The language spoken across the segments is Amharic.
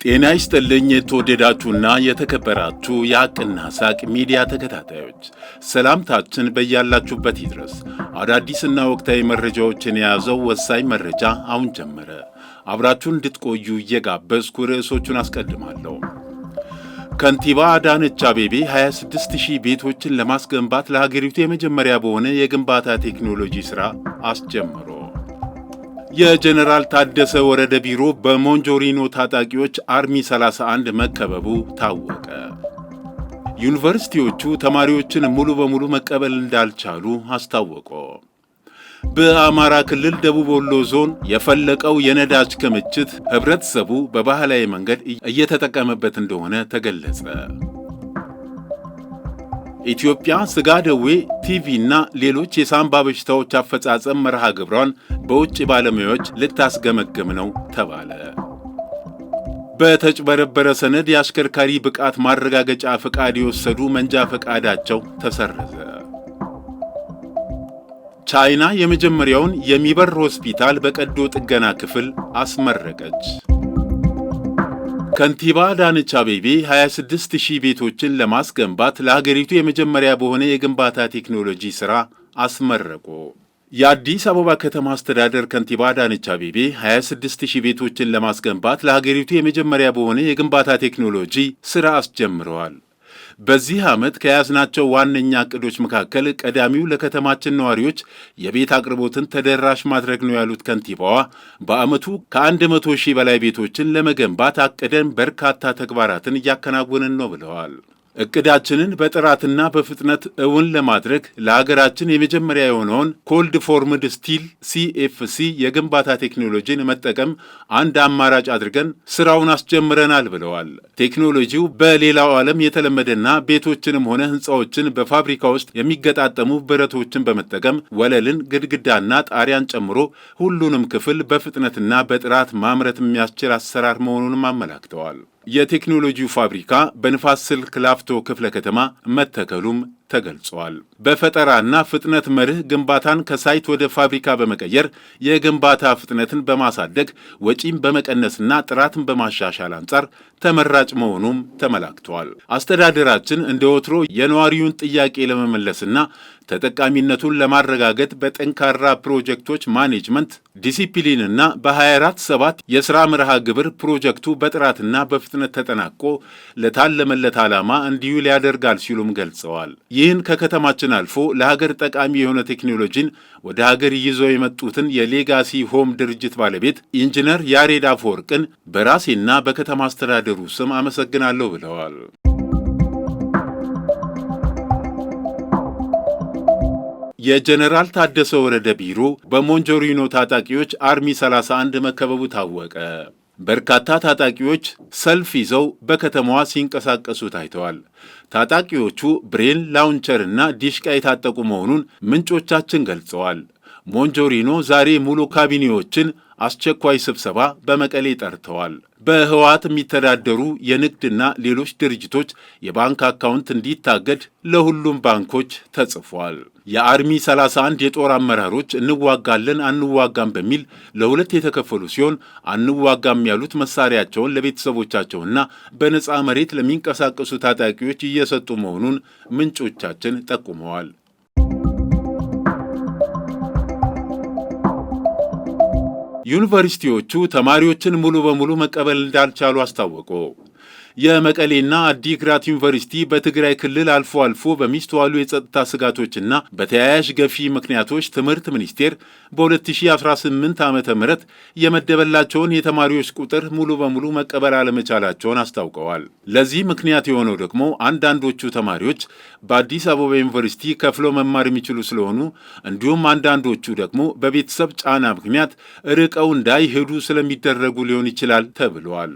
ጤና ይስጥልኝ የተወደዳችሁና የተከበራችሁ የሐቅና ሳቅ ሚዲያ ተከታታዮች፣ ሰላምታችን በያላችሁበት ይድረስ። አዳዲስና ወቅታዊ መረጃዎችን የያዘው ወሳኝ መረጃ አሁን ጀመረ። አብራችሁን እንድትቆዩ እየጋበዝኩ ርዕሶቹን አስቀድማለሁ። ከንቲባ አዳነች አቤቤ 26000 ቤቶችን ለማስገንባት ለሀገሪቱ የመጀመሪያ በሆነ የግንባታ ቴክኖሎጂ ሥራ አስጀመሩ። የጀነራል ታደሰ ወረደ ቢሮ በሞንጆሪኖ ታጣቂዎች አርሚ 31 መከበቡ ታወቀ። ዩኒቨርሲቲዎቹ ተማሪዎችን ሙሉ በሙሉ መቀበል እንዳልቻሉ አስታወቁ። በአማራ ክልል ደቡብ ወሎ ዞን የፈለቀው የነዳጅ ክምችት ህብረተሰቡ በባህላዊ መንገድ እየተጠቀመበት እንደሆነ ተገለጸ። ኢትዮጵያ ስጋ ደዌ፣ ቲቪ እና ሌሎች የሳምባ በሽታዎች አፈጻጸም መርሃ ግብሯን በውጭ ባለሙያዎች ልታስገመግም ነው ተባለ። በተጭበረበረ ሰነድ የአሽከርካሪ ብቃት ማረጋገጫ ፈቃድ የወሰዱ መንጃ ፈቃዳቸው ተሰረዘ። ቻይና የመጀመሪያውን የሚበር ሆስፒታል በቀዶ ጥገና ክፍል አስመረቀች። ከንቲባ አዳነች አቤቤ 26000 ቤቶችን ለማስገንባት ለሀገሪቱ የመጀመሪያ በሆነ የግንባታ ቴክኖሎጂ ሥራ አስመረቁ። የአዲስ አበባ ከተማ አስተዳደር ከንቲባ አዳነች አቤቤ 26000 ቤቶችን ለማስገንባት ለሀገሪቱ የመጀመሪያ በሆነ የግንባታ ቴክኖሎጂ ሥራ አስጀምረዋል። በዚህ ዓመት ከያዝናቸው ዋነኛ ዕቅዶች መካከል ቀዳሚው ለከተማችን ነዋሪዎች የቤት አቅርቦትን ተደራሽ ማድረግ ነው ያሉት ከንቲባዋ በዓመቱ ከ100,000 በላይ ቤቶችን ለመገንባት አቅደን በርካታ ተግባራትን እያከናወንን ነው ብለዋል። ዕቅዳችንን በጥራትና በፍጥነት እውን ለማድረግ ለሀገራችን የመጀመሪያ የሆነውን ኮልድ ፎርምድ ስቲል CFC የግንባታ ቴክኖሎጂን መጠቀም አንድ አማራጭ አድርገን ስራውን አስጀምረናል ብለዋል። ቴክኖሎጂው በሌላው ዓለም የተለመደና ቤቶችንም ሆነ ሕንፃዎችን በፋብሪካ ውስጥ የሚገጣጠሙ ብረቶችን በመጠቀም ወለልን፣ ግድግዳና ጣሪያን ጨምሮ ሁሉንም ክፍል በፍጥነትና በጥራት ማምረት የሚያስችል አሰራር መሆኑንም አመላክተዋል። የቴክኖሎጂው ፋብሪካ በንፋስ ስልክ ላፍቶ ክፍለ ከተማ መተከሉም ተገልጿል። በፈጠራና ፍጥነት መርህ ግንባታን ከሳይት ወደ ፋብሪካ በመቀየር የግንባታ ፍጥነትን በማሳደግ ወጪን በመቀነስና ጥራትን በማሻሻል አንጻር ተመራጭ መሆኑም ተመላክቷል። አስተዳደራችን እንደ ወትሮ የነዋሪውን ጥያቄ ለመመለስና ተጠቃሚነቱን ለማረጋገጥ በጠንካራ ፕሮጀክቶች ማኔጅመንት ዲሲፕሊንና በ24/7 የሥራ መርሃ ግብር ፕሮጀክቱ በጥራትና በፍጥነት ተጠናቆ ለታለመለት ዓላማ እንዲውል ያደርጋል ሲሉም ገልጸዋል። ይህን ከከተማችን አልፎ ለሀገር ጠቃሚ የሆነ ቴክኖሎጂን ወደ ሀገር ይዘው የመጡትን የሌጋሲ ሆም ድርጅት ባለቤት ኢንጂነር ያሬድ አፈወርቅን በራሴና በከተማ አስተዳደሩ ስም አመሰግናለሁ ብለዋል። የጀነራል ታደሰ ወረደ ቢሮ በሞንጆሪኖ ታጣቂዎች አርሚ 31 መከበቡ ታወቀ። በርካታ ታጣቂዎች ሰልፍ ይዘው በከተማዋ ሲንቀሳቀሱ ታይተዋል። ታጣቂዎቹ ብሬን፣ ላውንቸር እና ዲሽቃ የታጠቁ መሆኑን ምንጮቻችን ገልጸዋል። ሞንጆሪኖ ዛሬ ሙሉ ካቢኔዎችን አስቸኳይ ስብሰባ በመቀሌ ጠርተዋል። በህወሓት የሚተዳደሩ የንግድና ሌሎች ድርጅቶች የባንክ አካውንት እንዲታገድ ለሁሉም ባንኮች ተጽፏል። የአርሚ 31 የጦር አመራሮች እንዋጋለን አንዋጋም በሚል ለሁለት የተከፈሉ ሲሆን አንዋጋም ያሉት መሳሪያቸውን ለቤተሰቦቻቸውና በነፃ መሬት ለሚንቀሳቀሱ ታጣቂዎች እየሰጡ መሆኑን ምንጮቻችን ጠቁመዋል። ዩኒቨርሲቲዎቹ ተማሪዎችን ሙሉ በሙሉ መቀበል እንዳልቻሉ አስታወቁ። የመቀሌና አዲግራት ዩኒቨርሲቲ በትግራይ ክልል አልፎ አልፎ በሚስተዋሉ የጸጥታ ስጋቶችና በተያያዥ ገፊ ምክንያቶች ትምህርት ሚኒስቴር በ2018 ዓ.ም የመደበላቸውን የተማሪዎች ቁጥር ሙሉ በሙሉ መቀበል አለመቻላቸውን አስታውቀዋል። ለዚህ ምክንያት የሆነው ደግሞ አንዳንዶቹ ተማሪዎች በአዲስ አበባ ዩኒቨርሲቲ ከፍለው መማር የሚችሉ ስለሆኑ እንዲሁም አንዳንዶቹ ደግሞ በቤተሰብ ጫና ምክንያት ርቀው እንዳይሄዱ ስለሚደረጉ ሊሆን ይችላል ተብሏል።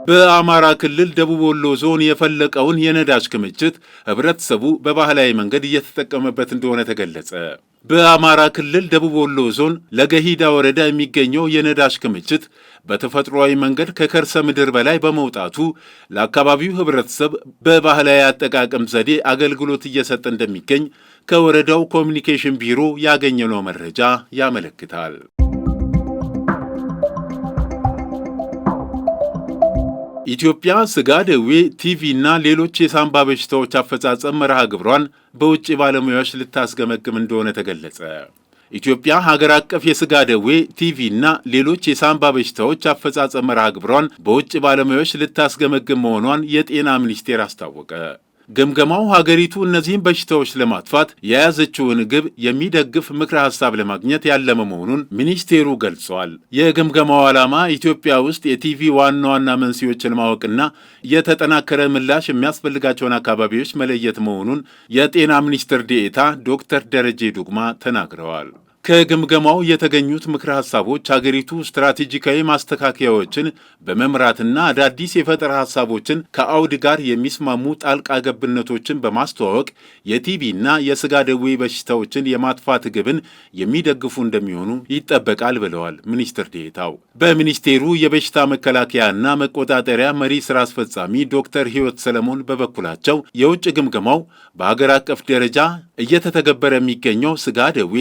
በአማራ ክልል ደቡብ ወሎ ዞን የፈለቀውን የነዳጅ ክምችት ህብረተሰቡ በባህላዊ መንገድ እየተጠቀመበት እንደሆነ ተገለጸ። በአማራ ክልል ደቡብ ወሎ ዞን ለገሂዳ ወረዳ የሚገኘው የነዳጅ ክምችት በተፈጥሯዊ መንገድ ከከርሰ ምድር በላይ በመውጣቱ ለአካባቢው ህብረተሰብ በባህላዊ አጠቃቀም ዘዴ አገልግሎት እየሰጠ እንደሚገኝ ከወረዳው ኮሚኒኬሽን ቢሮ ያገኘነው መረጃ ያመለክታል። ኢትዮጵያ ስጋ ደዌ፣ ቲቪ እና ሌሎች የሳምባ በሽታዎች አፈጻጸም መርሃ ግብሯን በውጭ ባለሙያዎች ልታስገመግም እንደሆነ ተገለጸ። ኢትዮጵያ ሀገር አቀፍ የስጋ ደዌ፣ ቲቪ እና ሌሎች የሳምባ በሽታዎች አፈጻጸም መርሃ ግብሯን በውጭ ባለሙያዎች ልታስገመግም መሆኗን የጤና ሚኒስቴር አስታወቀ። ግምገማው ሀገሪቱ እነዚህን በሽታዎች ለማጥፋት የያዘችውን ግብ የሚደግፍ ምክረ ሀሳብ ለማግኘት ያለመ መሆኑን ሚኒስቴሩ ገልጿል። የግምገማው ዓላማ ኢትዮጵያ ውስጥ የቲቪ ዋና ዋና መንስኤዎችን ማወቅና የተጠናከረ ምላሽ የሚያስፈልጋቸውን አካባቢዎች መለየት መሆኑን የጤና ሚኒስትር ዴኤታ ዶክተር ደረጀ ዱጉማ ተናግረዋል። ከግምገማው የተገኙት ምክረ ሐሳቦች ሀገሪቱ ስትራቴጂካዊ ማስተካከያዎችን በመምራትና አዳዲስ የፈጠራ ሐሳቦችን ከአውድ ጋር የሚስማሙ ጣልቃ ገብነቶችን በማስተዋወቅ የቲቢና የስጋ ደዌ በሽታዎችን የማጥፋት ግብን የሚደግፉ እንደሚሆኑ ይጠበቃል ብለዋል ሚኒስትር ዴኤታው። በሚኒስቴሩ የበሽታ መከላከያና መቆጣጠሪያ መሪ ስራ አስፈጻሚ ዶክተር ህይወት ሰለሞን በበኩላቸው የውጭ ግምገማው በሀገር አቀፍ ደረጃ እየተተገበረ የሚገኘው ስጋ ደዌ፣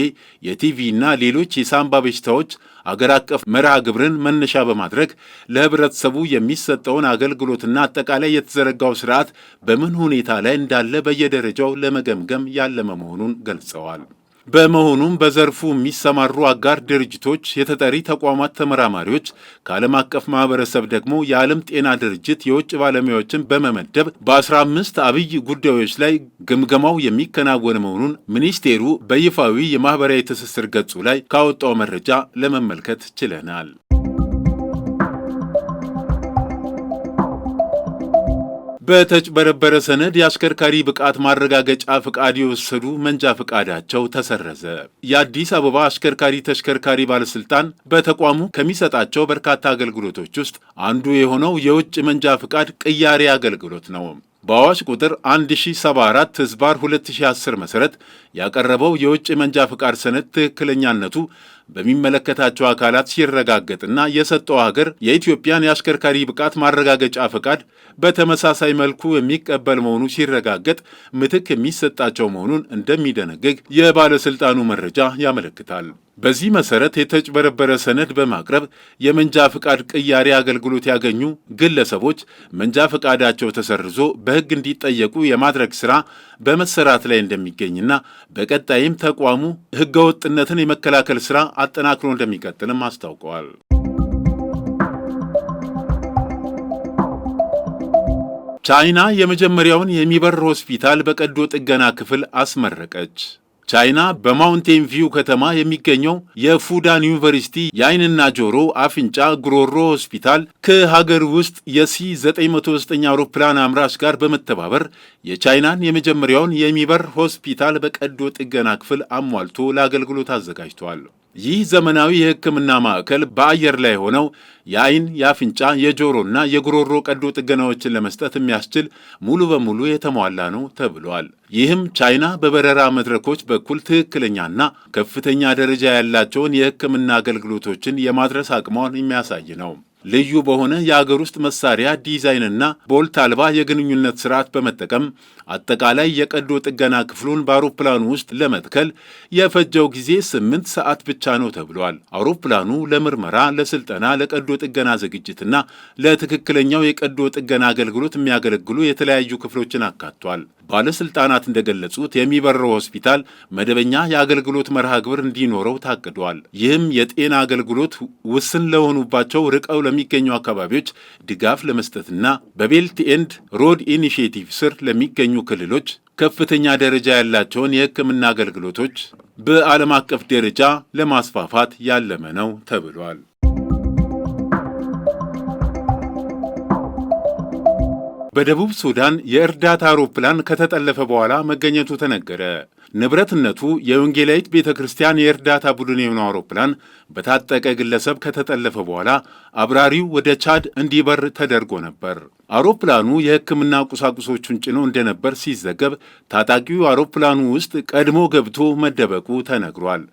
የቲቪ እና ሌሎች የሳምባ በሽታዎች አገር አቀፍ መርሃ ግብርን መነሻ በማድረግ ለህብረተሰቡ የሚሰጠውን አገልግሎትና አጠቃላይ የተዘረጋው ስርዓት በምን ሁኔታ ላይ እንዳለ በየደረጃው ለመገምገም ያለመ መሆኑን ገልጸዋል። በመሆኑም በዘርፉ የሚሰማሩ አጋር ድርጅቶች፣ የተጠሪ ተቋማት ተመራማሪዎች፣ ከዓለም አቀፍ ማህበረሰብ ደግሞ የዓለም ጤና ድርጅት የውጭ ባለሙያዎችን በመመደብ በ15 አብይ ጉዳዮች ላይ ግምገማው የሚከናወን መሆኑን ሚኒስቴሩ በይፋዊ የማህበራዊ ትስስር ገጹ ላይ ካወጣው መረጃ ለመመልከት ችለናል። በተጭበረበረ ሰነድ የአሽከርካሪ ብቃት ማረጋገጫ ፍቃድ የወሰዱ መንጃ ፍቃዳቸው ተሰረዘ። የአዲስ አበባ አሽከርካሪ ተሽከርካሪ ባለስልጣን በተቋሙ ከሚሰጣቸው በርካታ አገልግሎቶች ውስጥ አንዱ የሆነው የውጭ መንጃ ፍቃድ ቅያሬ አገልግሎት ነው። በአዋጅ ቁጥር 1074/2010 መሠረት ያቀረበው የውጭ መንጃ ፍቃድ ሰነድ ትክክለኛነቱ በሚመለከታቸው አካላት ሲረጋገጥና የሰጠው ሀገር የኢትዮጵያን የአሽከርካሪ ብቃት ማረጋገጫ ፈቃድ በተመሳሳይ መልኩ የሚቀበል መሆኑ ሲረጋገጥ ምትክ የሚሰጣቸው መሆኑን እንደሚደነግግ የባለስልጣኑ መረጃ ያመለክታል። በዚህ መሰረት የተጭበረበረ ሰነድ በማቅረብ የመንጃ ፍቃድ ቅያሬ አገልግሎት ያገኙ ግለሰቦች መንጃ ፍቃዳቸው ተሰርዞ በሕግ እንዲጠየቁ የማድረግ ሥራ በመሰራት ላይ እንደሚገኝና በቀጣይም ተቋሙ ሕገወጥነትን የመከላከል ሥራ አጠናክሮ እንደሚቀጥልም አስታውቀዋል። ቻይና የመጀመሪያውን የሚበር ሆስፒታል በቀዶ ጥገና ክፍል አስመረቀች። ቻይና በማውንቴን ቪው ከተማ የሚገኘው የፉዳን ዩኒቨርሲቲ የዓይንና ጆሮ፣ አፍንጫ፣ ጉሮሮ ሆስፒታል ከሀገር ውስጥ የሲ909 አውሮፕላን አምራች ጋር በመተባበር የቻይናን የመጀመሪያውን የሚበር ሆስፒታል በቀዶ ጥገና ክፍል አሟልቶ ለአገልግሎት አዘጋጅቷል። ይህ ዘመናዊ የሕክምና ማዕከል በአየር ላይ ሆነው የዓይን፣ የአፍንጫ፣ የጆሮና የጉሮሮ ቀዶ ጥገናዎችን ለመስጠት የሚያስችል ሙሉ በሙሉ የተሟላ ነው ተብሏል። ይህም ቻይና በበረራ መድረኮች በኩል ትክክለኛና ከፍተኛ ደረጃ ያላቸውን የሕክምና አገልግሎቶችን የማድረስ አቅሟን የሚያሳይ ነው። ልዩ በሆነ የአገር ውስጥ መሳሪያ ዲዛይንና ቦልት አልባ የግንኙነት ስርዓት በመጠቀም አጠቃላይ የቀዶ ጥገና ክፍሉን በአውሮፕላኑ ውስጥ ለመትከል የፈጀው ጊዜ 8 ሰዓት ብቻ ነው ተብሏል። አውሮፕላኑ ለምርመራ፣ ለስልጠና፣ ለቀዶ ጥገና ዝግጅትና ለትክክለኛው የቀዶ ጥገና አገልግሎት የሚያገለግሉ የተለያዩ ክፍሎችን አካቷል። ባለስልጣናት እንደገለጹት የሚበረው ሆስፒታል መደበኛ የአገልግሎት መርሃ ግብር እንዲኖረው ታቅዷል። ይህም የጤና አገልግሎት ውስን ለሆኑባቸው ርቀው ለሚገኙ አካባቢዎች ድጋፍ ለመስጠትና በቤልት ኤንድ ሮድ ኢኒሺዬቲቭ ስር ለሚገኙ ክልሎች ከፍተኛ ደረጃ ያላቸውን የሕክምና አገልግሎቶች በዓለም አቀፍ ደረጃ ለማስፋፋት ያለመ ነው ተብሏል። በደቡብ ሱዳን የእርዳታ አውሮፕላን ከተጠለፈ በኋላ መገኘቱ ተነገረ። ንብረትነቱ የወንጌላዊት ቤተ ክርስቲያን የእርዳታ ቡድን የሆነው አውሮፕላን በታጠቀ ግለሰብ ከተጠለፈ በኋላ አብራሪው ወደ ቻድ እንዲበር ተደርጎ ነበር። አውሮፕላኑ የሕክምና ቁሳቁሶቹን ጭኖ እንደነበር ሲዘገብ፣ ታጣቂው አውሮፕላኑ ውስጥ ቀድሞ ገብቶ መደበቁ ተነግሯል።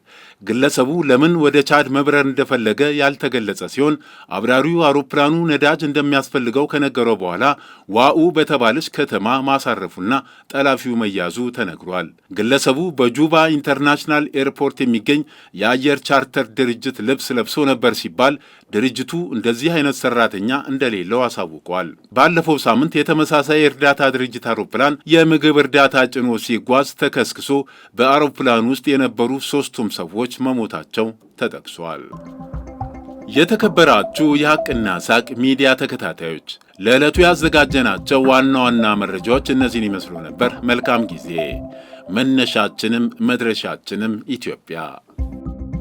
ግለሰቡ ለምን ወደ ቻድ መብረር እንደፈለገ ያልተገለጸ ሲሆን አብራሪው አውሮፕላኑ ነዳጅ እንደሚያስፈልገው ከነገረው በኋላ ዋኡ በተባለች ከተማ ማሳረፉና ጠላፊው መያዙ ተነግሯል። ግለሰቡ በጁባ ኢንተርናሽናል ኤርፖርት የሚገኝ የአየር ቻርተር ድርጅት ልብስ ለብሶ ነበር ሲባል ድርጅቱ እንደዚህ አይነት ሰራተኛ እንደሌለው አሳውቋል። ባለፈው ሳምንት የተመሳሳይ እርዳታ ድርጅት አውሮፕላን የምግብ እርዳታ ጭኖ ሲጓዝ ተከስክሶ በአውሮፕላኑ ውስጥ የነበሩ ሦስቱም ሰዎች መሞታቸው ተጠቅሷል። የተከበራችሁ የሐቅና ሳቅ ሚዲያ ተከታታዮች ለዕለቱ ያዘጋጀናቸው ዋና ዋና መረጃዎች እነዚህን ይመስሉ ነበር። መልካም ጊዜ። መነሻችንም መድረሻችንም ኢትዮጵያ።